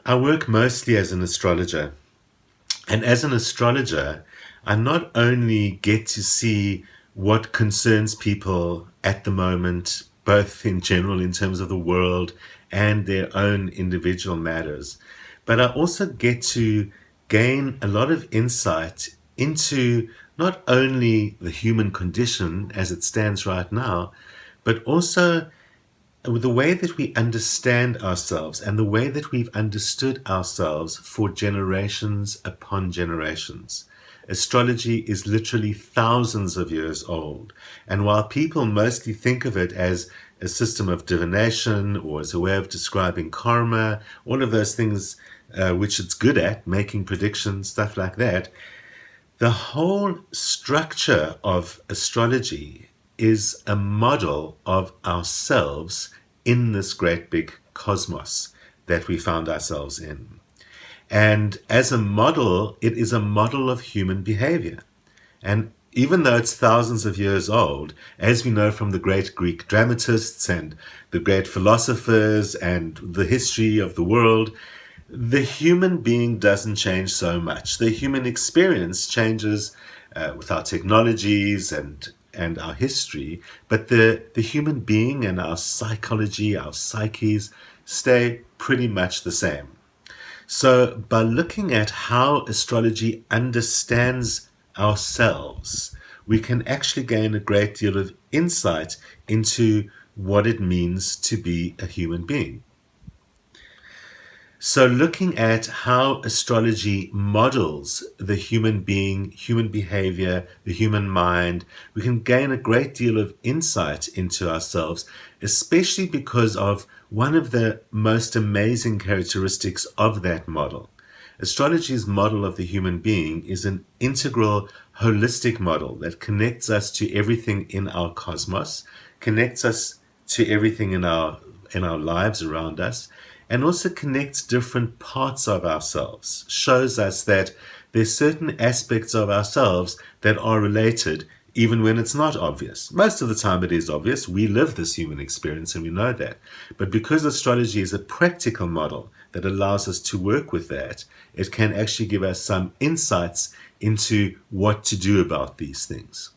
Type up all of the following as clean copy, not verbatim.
I work mostly as an astrologer. And as an astrologer, I not only get to see what concerns people at the moment, both in general in terms of the world and their own individual matters, but I also get to gain a lot of insight into not only the human condition as it stands right now, but also the way that we understand ourselves and the way that we've understood ourselves for generations upon generations. Astrology is literally thousands of years old. And while people mostly think of it as a system of divination or as a way of describing karma, all of those things which it's good at, making predictions, stuff like that, the whole structure of astrology is a model of ourselves in this great big cosmos that we found ourselves in. And as a model, it is a model of human behavior. And even though it's thousands of years old, as we know from the great Greek dramatists and the great philosophers and the history of the world, the human being doesn't change so much. The human experience changes with our technologies and our history, but the human being and our psychology, our psyches, stay pretty much the same. So by looking at how astrology understands ourselves, we can actually gain a great deal of insight into what it means to be a human being. So looking at how astrology models the human being, human behavior, the human mind, we can gain a great deal of insight into ourselves, especially because of one of the most amazing characteristics of that model. Astrology's model of the human being is an integral, holistic model that connects us to everything in our cosmos, connects us to everything in our lives around us, and also connects different parts of ourselves, shows us that there's certain aspects of ourselves that are related even when it's not obvious. Most of the time it is obvious. We live this human experience and we know that. But because astrology is a practical model that allows us to work with that, it can actually give us some insights into what to do about these things.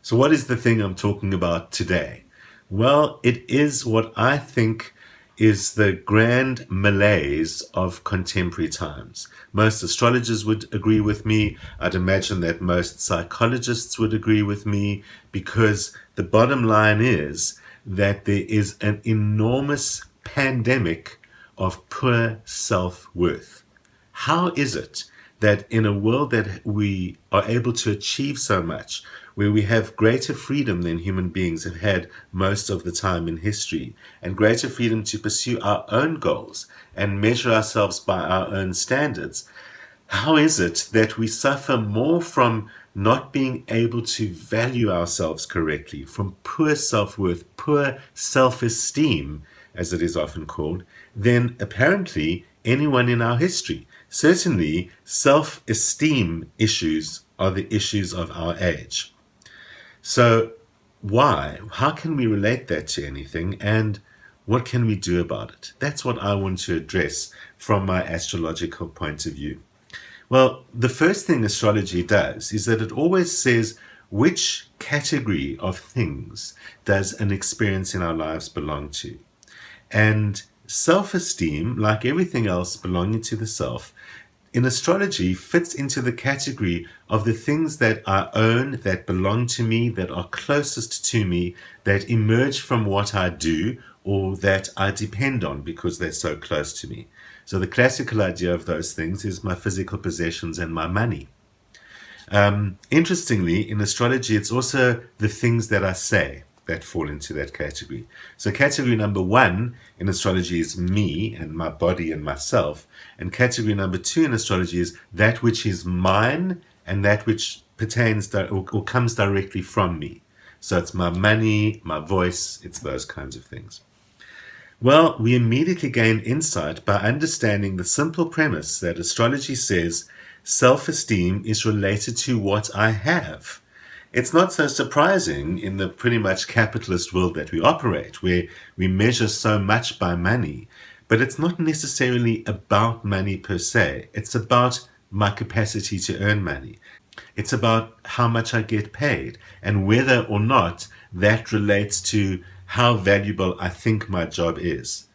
So what is the thing I'm talking about today? Well, it is what I think is the grand malaise of contemporary times. Most astrologers would agree with me. I'd imagine that most psychologists would agree with me, because the bottom line is that there is an enormous pandemic of poor self-worth. How is it that in a world that we are able to achieve so much, where we have greater freedom than human beings have had most of the time in history, and greater freedom to pursue our own goals and measure ourselves by our own standards, how is it that we suffer more from not being able to value ourselves correctly, from poor self-worth, poor self-esteem, as it is often called, than apparently anyone in our history? Certainly, self-esteem issues are the issues of our age. So why? How can we relate that to anything, and what can we do about it? That's what I want to address from my astrological point of view. Well, the first thing astrology does is that it always says which category of things does an experience in our lives belong to. And self-esteem, like everything else belonging to the self, in astrology fits into the category of the things that I own, that belong to me, that are closest to me, that emerge from what I do, or that I depend on because they're so close to me. So the classical idea of those things is my physical possessions and my money. Interestingly, in astrology, it's also the things that I say that fall into that category. So category number one in astrology is me and my body and myself. And category number two in astrology is that which is mine and that which pertains or comes directly from me. So it's my money, my voice, it's those kinds of things. Well, we immediately gain insight by understanding the simple premise that astrology says self-esteem is related to what I have. It's not so surprising in the pretty much capitalist world that we operate, where we measure so much by money. But it's not necessarily about money per se. It's about my capacity to earn money. It's about how much I get paid and whether or not that relates to how valuable I think my job is.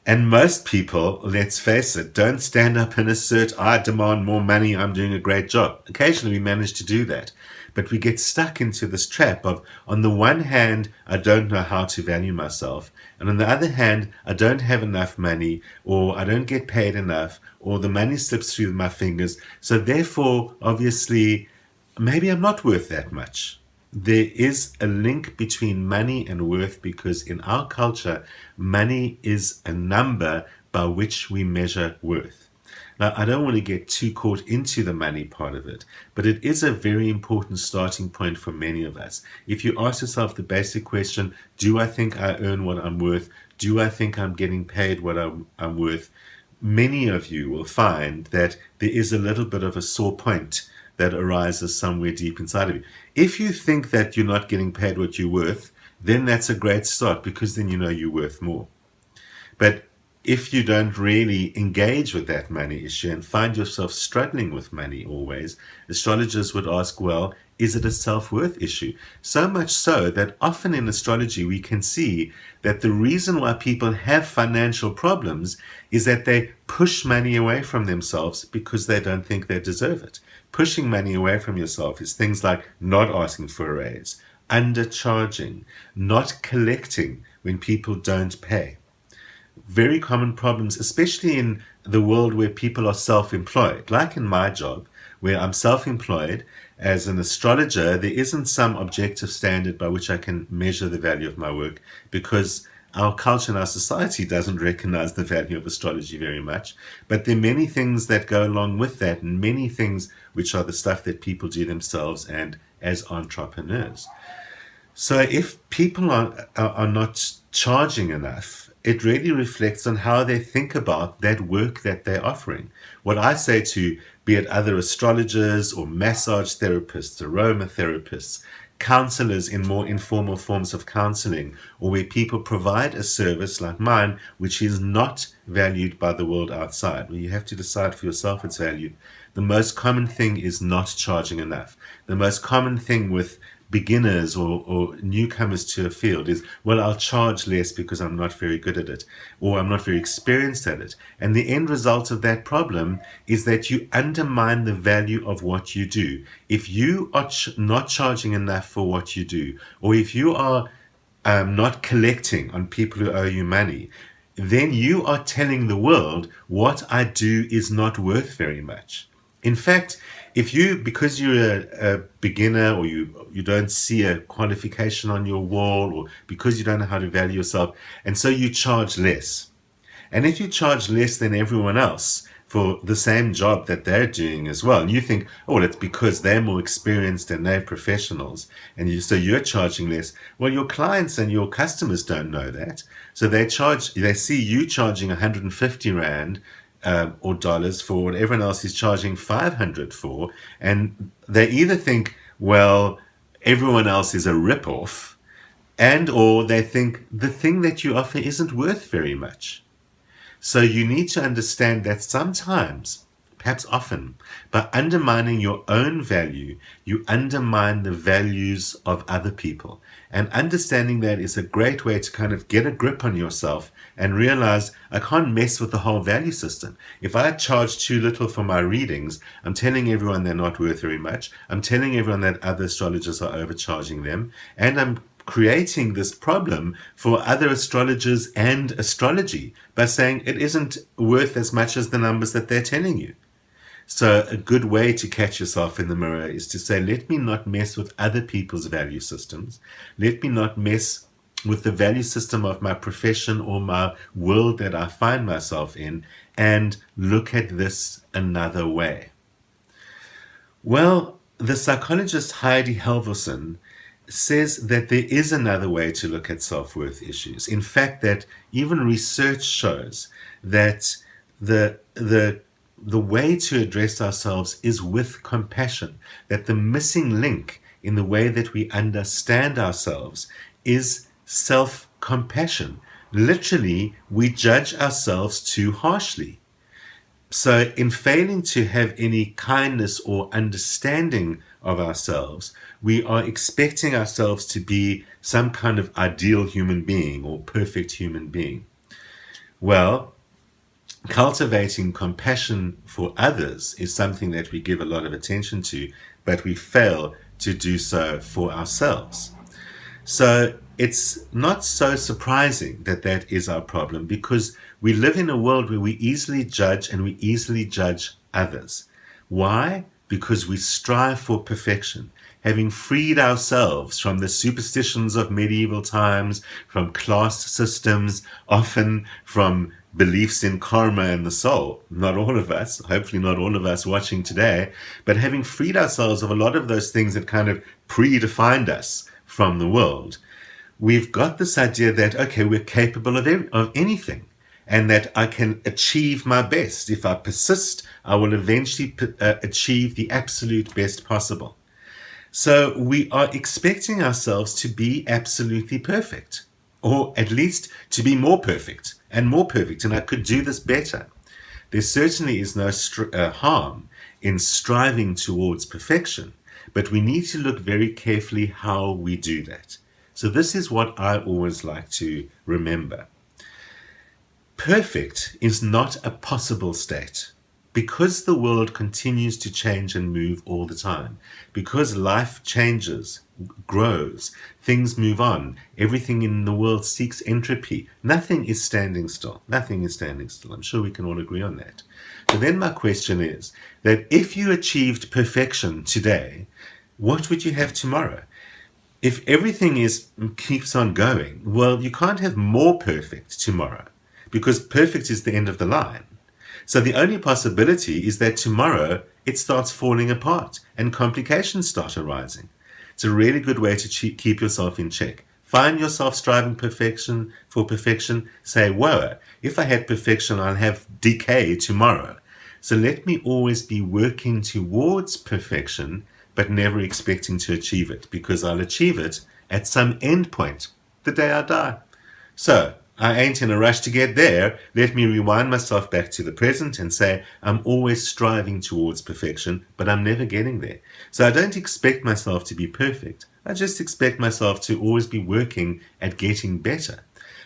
And most people, let's face it, don't stand up and assert, I demand more money, I'm doing a great job. Occasionally we manage to do that. But we get stuck into this trap of, on the one hand, I don't know how to value myself. And on the other hand, I don't have enough money, or I don't get paid enough, or the money slips through my fingers. So therefore, obviously, maybe I'm not worth that much. There is a link between money and worth because in our culture, money is a number by which we measure worth. Now, I don't want to get too caught into the money part of it, but it is a very important starting point for many of us. If you ask yourself the basic question, do I think I earn what I'm worth? Do I think I'm getting paid what I'm worth? Many of you will find that there is a little bit of a sore point that arises somewhere deep inside of you. If you think that you're not getting paid what you're worth, then that's a great start because then you know you're worth more. But if you don't really engage with that money issue and find yourself struggling with money always, astrologers would ask, well, is it a self-worth issue? So much so that often in astrology we can see that the reason why people have financial problems is that they push money away from themselves because they don't think they deserve it. Pushing money away from yourself is things like not asking for a raise, undercharging, not collecting when people don't pay. Very common problems, especially in the world where people are self-employed. Like in my job, where I'm self-employed as an astrologer, there isn't some objective standard by which I can measure the value of my work because our culture and our society doesn't recognize the value of astrology very much. But there are many things that go along with that, and many things which are the stuff that people do themselves and as entrepreneurs. So if people are not charging enough, it really reflects on how they think about that work that they're offering. What I say to, be it other astrologers or massage therapists, aromatherapists, counselors in more informal forms of counseling, or where people provide a service like mine, which is not valued by the world outside, where you have to decide for yourself its value. The most common thing is not charging enough. The most common thing with beginners or newcomers to a field is, well, I'll charge less because I'm not very good at it or I'm not very experienced at it. And the end result of that problem is that you undermine the value of what you do. If you are not charging enough for what you do, or if you are not collecting on people who owe you money, then you are telling the world what I do is not worth very much. In fact, if you, because you're a beginner or you don't see a qualification on your wall or because you don't know how to value yourself, and so you charge less. And if you charge less than everyone else for the same job that they're doing as well, and you think, oh, well, it's because they're more experienced and they're professionals, and so you're charging less. Well, your clients and your customers don't know that. So they see you charging 150 Rand or dollars for what everyone else is charging 500 for, and they either think, well, everyone else is a rip-off, and or they think the thing that you offer isn't worth very much. So you need to understand that sometimes, perhaps often, by undermining your own value, you undermine the values of other people. And understanding that is a great way to kind of get a grip on yourself and realize I can't mess with the whole value system. If I charge too little for my readings, I'm telling everyone they're not worth very much. I'm telling everyone that other astrologers are overcharging them. And I'm creating this problem for other astrologers and astrology by saying it isn't worth as much as the numbers that they're telling you. So a good way to catch yourself in the mirror is to say, let me not mess with other people's value systems. Let me not mess with the value system of my profession or my world that I find myself in, and look at this another way. Well, the psychologist Heidi Halvorson says that there is another way to look at self-worth issues. In fact, that even research shows that the way to address ourselves is with compassion, that the missing link in the way that we understand ourselves is self-compassion, Literally, we judge ourselves too harshly. So, in failing to have any kindness or understanding of ourselves, we are expecting ourselves to be some kind of ideal human being or perfect human being. Well, cultivating compassion for others is something that we give a lot of attention to, but we fail to do so for ourselves. So it's not so surprising that that is our problem, because we live in a world where we easily judge and we easily judge others. Why? Because we strive for perfection. Having freed ourselves from the superstitions of medieval times, from class systems, often from beliefs in karma and the soul. Not all of us, hopefully not all of us watching today, but having freed ourselves of a lot of those things that kind of predefined us from the world, we've got this idea that, okay, we're capable of anything, and that I can achieve my best. If I persist, I will eventually achieve the absolute best possible. So we are expecting ourselves to be absolutely perfect, or at least to be more perfect and more perfect, and I could do this better. There certainly is no harm in striving towards perfection, but we need to look very carefully how we do that. So this is what I always like to remember. Perfect is not a possible state. Because the world continues to change and move all the time, because life changes, grows, things move on, everything in the world seeks entropy. Nothing is standing still. Nothing is standing still. I'm sure we can all agree on that. But then my question is that if you achieved perfection today, what would you have tomorrow? If everything keeps on going, well, you can't have more perfect tomorrow, because perfect is the end of the line. So the only possibility is that tomorrow it starts falling apart and complications start arising. It's a really good way to keep yourself in check. Find yourself striving for perfection. Say, whoa, if I had perfection, I'll have decay tomorrow. So let me always be working towards perfection, but never expecting to achieve it, because I'll achieve it at some end point, the day I die. So I ain't in a rush to get there. Let me rewind myself back to the present and say, I'm always striving towards perfection, but I'm never getting there. So I don't expect myself to be perfect. I just expect myself to always be working at getting better.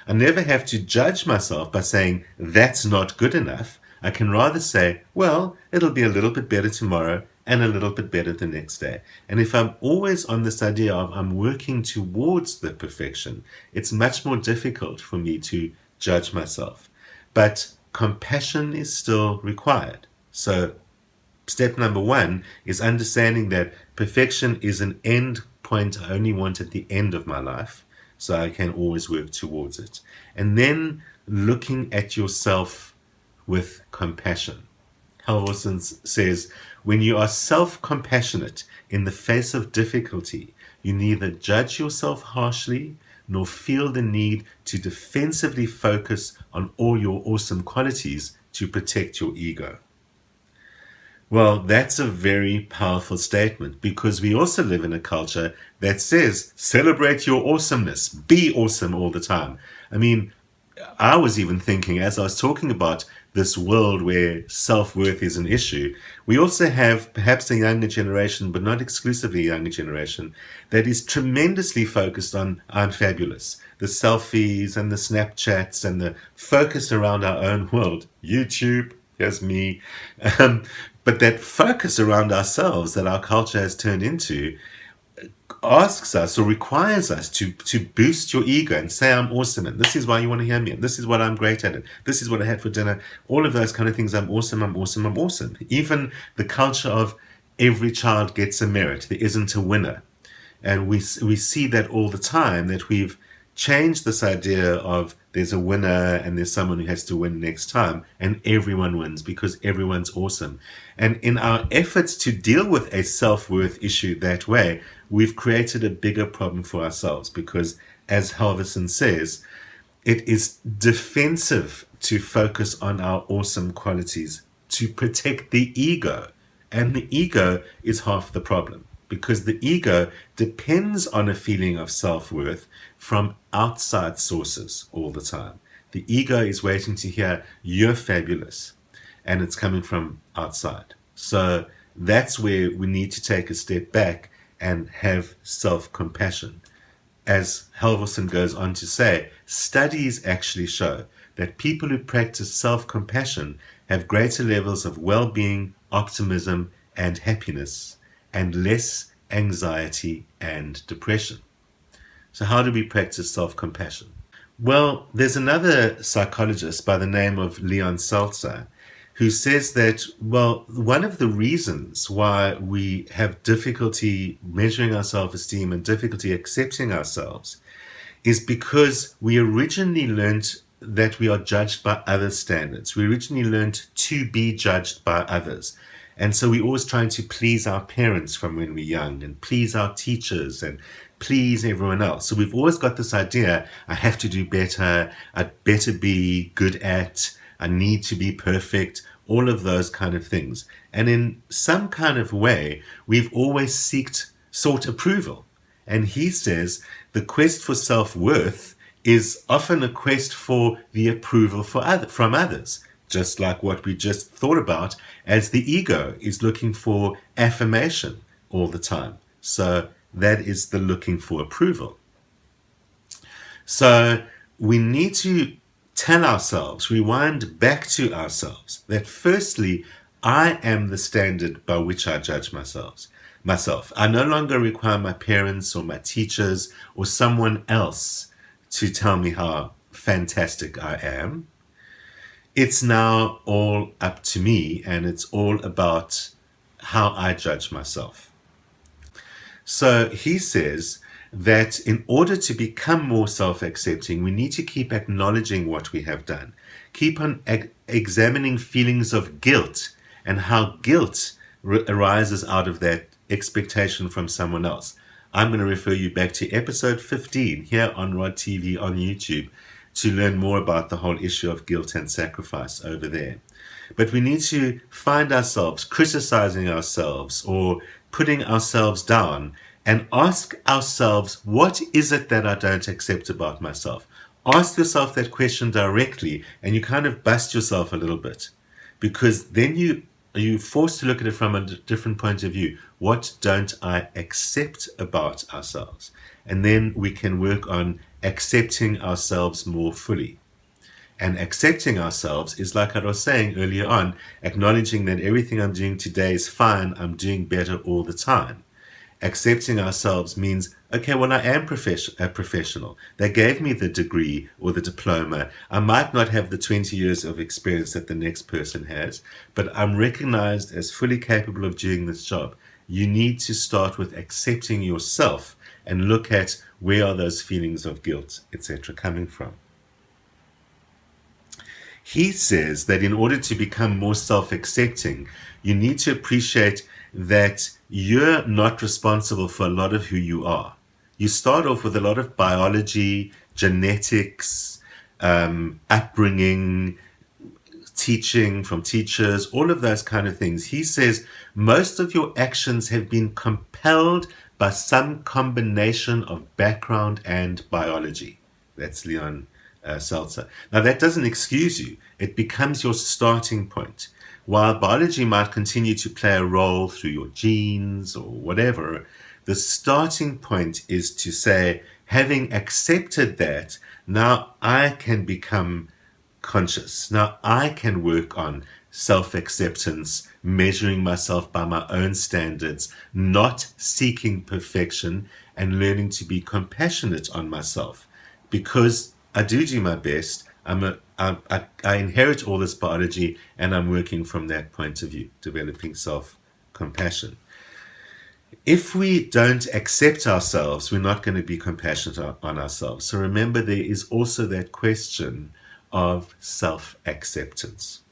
I never have to judge myself by saying, that's not good enough. I can rather say, well, it'll be a little bit better tomorrow and a little bit better the next day. And if I'm always on this idea of I'm working towards the perfection, it's much more difficult for me to judge myself. But compassion is still required. So step number 1 is understanding that perfection is an end point I only want at the end of my life, so I can always work towards it. And then looking at yourself with compassion. Halvorsen says, when you are self-compassionate in the face of difficulty, you neither judge yourself harshly nor feel the need to defensively focus on all your awesome qualities to protect your ego. Well, that's a very powerful statement, because we also live in a culture that says, celebrate your awesomeness, be awesome all the time. I mean, I was even thinking, as I was talking about this world where self-worth is an issue, we also have perhaps a younger generation, but not exclusively a younger generation, that is tremendously focused on I'm fabulous. The selfies and the Snapchats and the focus around our own world. YouTube, here's me. But that focus around ourselves that our culture has turned into asks us or requires us to boost your ego and say I'm awesome, and this is why you want to hear me, and this is what I'm great at, and this is what I had for dinner, all of those kind of things. I'm awesome, I'm awesome, I'm awesome. Even the culture of every child gets a merit, there isn't a winner. And we see that all the time, that we've changed this idea of there's a winner and there's someone who has to win next time, and everyone wins because everyone's awesome. And in our efforts to deal with a self-worth issue that way, we've created a bigger problem for ourselves, because, as Halvorsen says, it is defensive to focus on our awesome qualities to protect the ego. And the ego is half the problem. because the ego depends on a feeling of self-worth from outside sources all the time. The ego is waiting to hear you're fabulous, and it's coming from outside. So that's where we need to take a step back and have self-compassion. As Halvorsen goes on to say, studies actually show that people who practice self-compassion have greater levels of well-being, optimism, and happiness, and less anxiety and depression. So how do we practice self-compassion? Well, there's another psychologist by the name of Leon Seltzer who says that, well, one of the reasons why we have difficulty measuring our self-esteem and difficulty accepting ourselves is because we originally learned that we are judged by other standards. We originally learned to be judged by others. And so we're always trying to please our parents from when we're young, and please our teachers, and please everyone else. So we've always got this idea, I have to do better, I'd better be good at, I need to be perfect, all of those kind of things. And in some kind of way, we've always sought approval. And he says the quest for self-worth is often a quest for the approval from others, just like what we just thought about, as the ego is looking for affirmation all the time. So that is the looking for approval. So we need to tell ourselves, rewind back to ourselves, that firstly, I am the standard by which I judge myself. I no longer require my parents or my teachers or someone else to tell me how fantastic I am. It's now all up to me, and it's all about how I judge myself. So he says that in order to become more self-accepting, we need to keep acknowledging what we have done. Keep on examining feelings of guilt and how guilt arises out of that expectation from someone else. I'm going to refer you back to episode 15 here on Rod TV on YouTube to learn more about the whole issue of guilt and sacrifice over there. But we need to find ourselves criticizing ourselves or putting ourselves down and ask ourselves, what is it that I don't accept about myself? Ask yourself that question directly, and you kind of bust yourself a little bit, because then you're forced to look at it from a different point of view. What don't I accept about ourselves? And then we can work on accepting ourselves more fully. And accepting ourselves is, like I was saying earlier on, acknowledging that everything I'm doing today is fine, I'm doing better all the time. Accepting ourselves means, okay, well, I am a professional. They gave me the degree or the diploma. I might not have the 20 years of experience that the next person has, but I'm recognized as fully capable of doing this job. You need to start with accepting yourself and look at where are those feelings of guilt, etc., coming from. He says that in order to become more self-accepting, you need to appreciate that you're not responsible for a lot of who you are. You start off with a lot of biology, genetics, upbringing, teaching from teachers, all of those kind of things. He says most of your actions have been compelled by some combination of background and biology. That's Leon Seltzer. Now, that doesn't excuse you. It becomes your starting point. While biology might continue to play a role through your genes or whatever, the starting point is to say, having accepted that, now I can become conscious. Now I can work on self-acceptance, measuring myself by my own standards, not seeking perfection, and learning to be compassionate on myself. Because I do my best. I inherit all this biology, and I'm working from that point of view, developing self-compassion. If we don't accept ourselves, we're not going to be compassionate on ourselves. So remember, there is also that question of self-acceptance.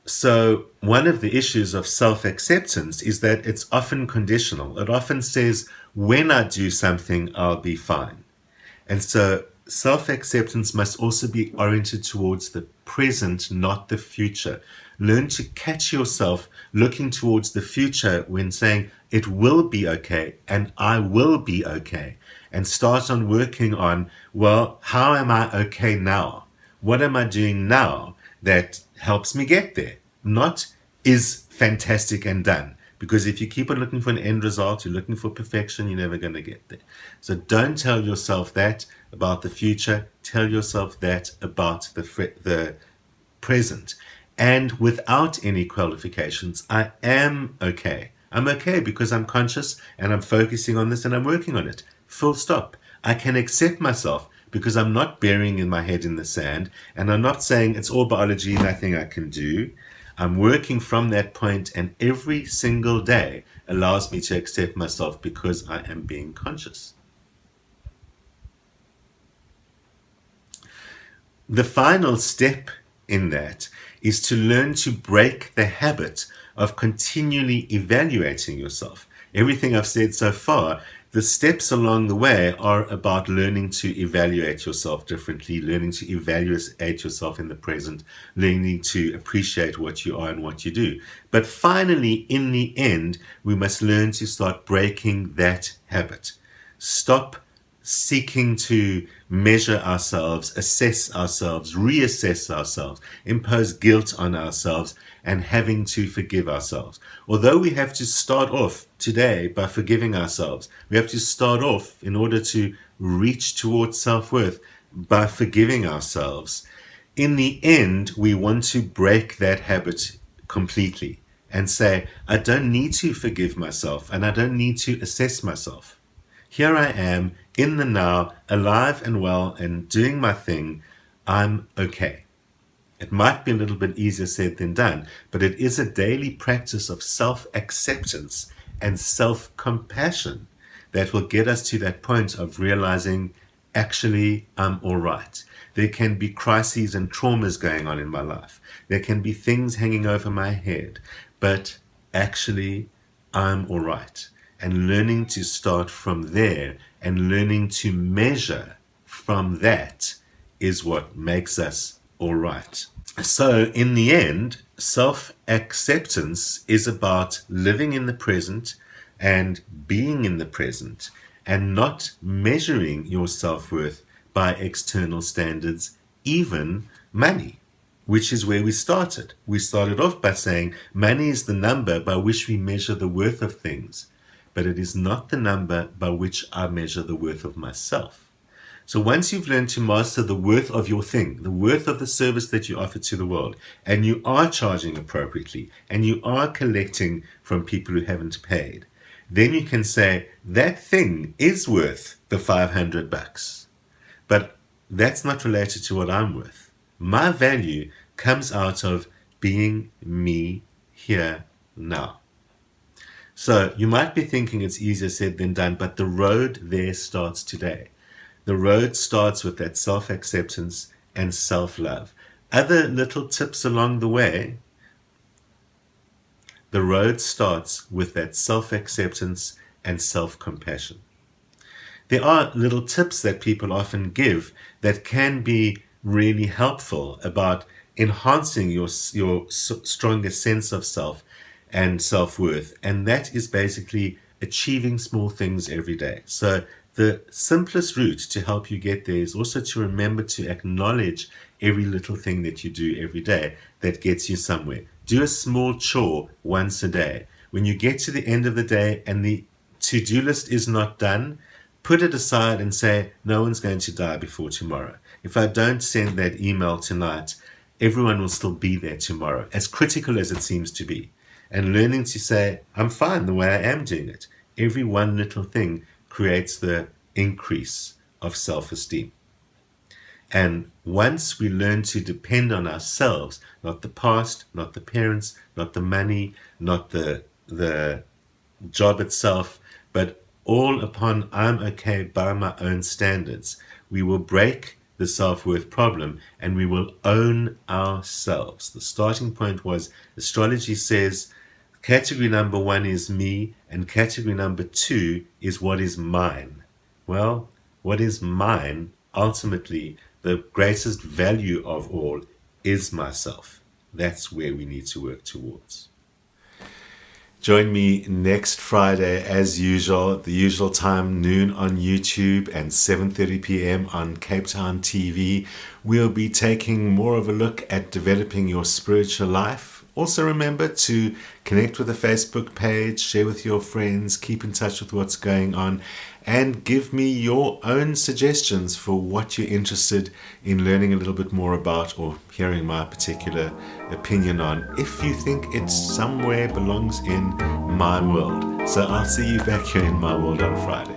So one of the issues of self-acceptance is that it's often conditional. It often says, when I do something, I'll be fine. And so self-acceptance must also be oriented towards the present, not the future. Learn to catch yourself looking towards the future when saying, it will be okay and I will be okay. And start on working on, well, how am I okay now? What am I doing now that helps me get there? Not is fantastic and done. Because if you keep on looking for an end result, you're looking for perfection, you're never going to get there. So don't tell yourself that about the future. Tell yourself that about the present. And without any qualifications, I am okay. I'm okay because I'm conscious and I'm focusing on this and I'm working on it. Full stop. I can accept myself because I'm not burying my head in the sand and I'm not saying it's all biology, nothing I can do. I'm working from that point, and every single day allows me to accept myself because I am being conscious. The final step in that is to learn to break the habit of continually evaluating yourself. Everything I've said so far, the steps along the way are about learning to evaluate yourself differently, learning to evaluate yourself in the present, learning to appreciate what you are and what you do. But finally, in the end, we must learn to start breaking that habit. Stop seeking to measure ourselves, assess ourselves, reassess ourselves, impose guilt on ourselves, and having to forgive ourselves. Although we have to start off today by forgiving ourselves, we have to start off in order to reach towards self-worth by forgiving ourselves. In the end, we want to break that habit completely and say, I don't need to forgive myself and I don't need to assess myself. Here I am in the now, alive and well and doing my thing. I'm okay. It might be a little bit easier said than done, but it is a daily practice of self-acceptance and self-compassion that will get us to that point of realizing, actually, I'm all right. There can be crises and traumas going on in my life. There can be things hanging over my head, but actually, I'm all right. And learning to start from there and learning to measure from that is what makes us all right. So in the end, self-acceptance is about living in the present and being in the present and not measuring your self-worth by external standards, even money, which is where we started. We started off by saying money is the number by which we measure the worth of things, but it is not the number by which I measure the worth of myself. So once you've learned to master the worth of your thing, the worth of the service that you offer to the world, and you are charging appropriately, and you are collecting from people who haven't paid, then you can say, that thing is worth the $500, but that's not related to what I'm worth. My value comes out of being me here now. So you might be thinking it's easier said than done, but the road there starts today. The road starts with that self-acceptance and self-love. Other little tips along the way, the road starts with that self-acceptance and self-compassion. There are little tips that people often give that can be really helpful about enhancing your stronger sense of self and self-worth, and that is basically achieving small things every day. So the simplest route to help you get there is also to remember to acknowledge every little thing that you do every day that gets you somewhere. Do a small chore once a day. When you get to the end of the day and the to-do list is not done, put it aside and say, no one's going to die before tomorrow. If I don't send that email tonight, everyone will still be there tomorrow, as critical as it seems to be. And learning to say, I'm fine the way I am doing it. Every one little thing creates the increase of self-esteem. And once we learn to depend on ourselves, not the past, not the parents, not the money, not the job itself, but all upon I'm okay by my own standards, we will break the self-worth problem and we will own ourselves. The starting point was astrology says category number 1 is me and category number 2 is what is mine. Well, what is mine, ultimately, the greatest value of all is myself. That's where we need to work towards. Join me next Friday, as usual, at the usual time, noon on YouTube and 7:30 p.m. on Cape Town TV. We'll be taking more of a look at developing your spiritual life. Also remember to connect with the Facebook page, share with your friends, keep in touch with what's going on, and give me your own suggestions for what you're interested in learning a little bit more about or hearing my particular opinion on, if you think it somewhere belongs in my world. So I'll see you back here in my world on Friday.